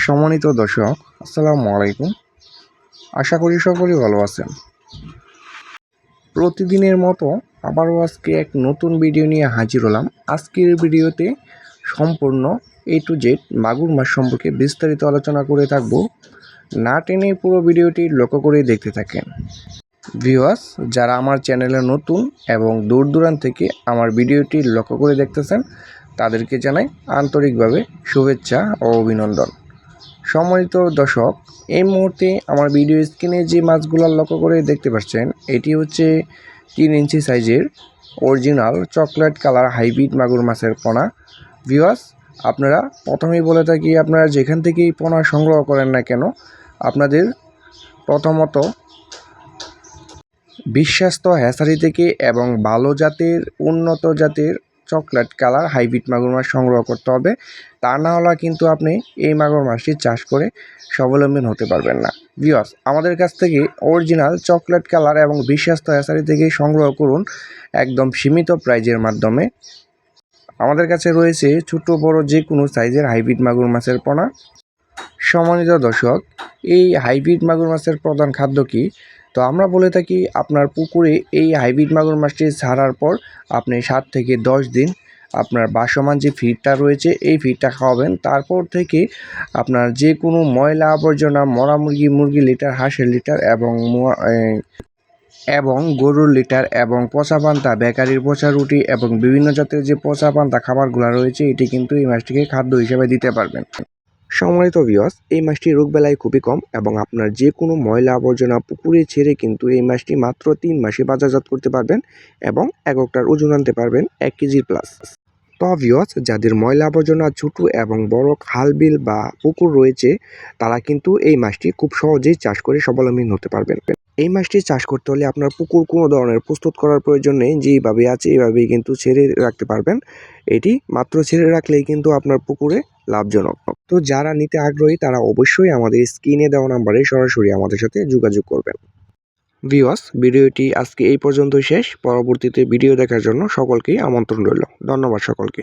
সম্মানিত দর্শক, আসসালামু আলাইকুম। আশা করি সকলেই ভালো আছেন। প্রতিদিনের মতো আবারও আজকে এক নতুন ভিডিও নিয়ে হাজির হলাম। আজকের ভিডিওতে সম্পূর্ণ A to Z মাগুর মাছ সম্পর্কে বিস্তারিত আলোচনা করে থাকব। না টেনে পুরো ভিডিওটি লক্ষ্য করে দেখতে থাকেন। ভিউয়ার্স, যারা আমার চ্যানেলে নতুন এবং দূর দূরান্ত থেকে আমার ভিডিওটি লক্ষ্য করে দেখতেছেন, তাদেরকে জানাই আন্তরিকভাবে শুভেচ্ছা ও অভিনন্দন। সম্মানিত দর্শক, এই মুহূর্তে আমার ভিডিও স্ক্রিনে যে মাছগুলো লক্ষ্য করে দেখতে পাচ্ছেন, এটি হচ্ছে 3 ইঞ্চি সাইজের অরিজিনাল চকলেট কালার হাইব্রিড মাগুর মাছের পোনা। ভিউয়ার্স, আপনারা প্রথমেই বলে থাকি, আপনারা যেখান থেকেই পোনা সংগ্রহ করেন না কেন, আপনাদের প্রথমত বিশ্বস্ত হ্যাচারি থেকে এবং ভালো জাতের উন্নত জাতের চকলেট কালার হাইব্রিড মাগুর মাছ সংগ্রহ করতে হবে। তা না হলে কিন্তু আপনি এই মাগুর মাছটি চাষ করে স্বাবলম্বী হতে পারবেন না। ভিউয়ার্স, আমাদের কাছ থেকে অরিজিনাল চকলেট কালার এবং বিশ্বস্ত হ্যাচারি থেকে সংগ্রহ করুন একদম সীমিত প্রাইজের মাধ্যমে। আমাদের কাছে রয়েছে ছোট বড় যে কোনো সাইজের হাইব্রিড মাগুর মাছের পোনা। সম্মানিত দর্শক, এই হাইব্রিড মাগুর মাছের প্রধান খাদ্য কী? তো আমরা বলে থাকি, আপনার পুকুরে এই হাইব্রিড মাগুর মাছটি ছাড়ার পর আপনি 7 থেকে 10 দিন আপনার বাসমান যে ফিডটা রয়েছে এই ফিডটা খাওয়াবেন। তারপর থেকে আপনার যে কোনো ময়লা আবর্জনা, মরা মুরগি লিটার, হাঁসের লিটার এবং গরুর লিটার এবং পচা পান্তা, বেকারির পচা রুটি এবং বিভিন্ন জাতের যে পচা পান্তা খাবারগুলো রয়েছে, এটি কিন্তু এই মাছটিকে খাদ্য হিসেবে দিতে পারবেন। সম্মানিত ভিউয়ার্স, এই মাছটি রোগবালাই খুবই কম এবং আপনার যে কোনো ময়লা আবর্জনা পুকুরে ছেড়ে কিন্তু এই মাছটি মাত্র 3 মাসে বাজারজাত করতে পারবেন এবং এককটার ওজন আনতে পারবেন 1 কেজির প্লাস। তো ভিউয়ার্স, যাদের ময়লা আবর্জনা ছোট এবং বড় খাল বিল বা পুকুর রয়েছে, তারা কিন্তু এই মাছটি খুব সহজেই চাষ করে স্বাবলম্বী হতে পারবেন। এই মাছটি চাষ করতে হলে আপনার পুকুর কোনো ধরনের প্রস্তুত করার প্রয়োজন নেই। যেইভাবে আছে এইভাবেই কিন্তু ছেড়ে রাখতে পারবেন। এটি মাত্র ছেড়ে রাখলেই কিন্তু আপনার পুকুরে লাভজনক। তো যারা নিতে আগ্রহী তারা অবশ্যই আমাদের স্ক্রিনে দেওয়া নাম্বারে সরাসরি আমাদের সাথে যোগাযোগ করবেন। ভিউয়ার্স, ভিডিওটি আজকে এই পর্যন্তই শেষ। পরবর্তীতে ভিডিও দেখার জন্য সকলকেই আমন্ত্রণ রইল। ধন্যবাদ সকলকে।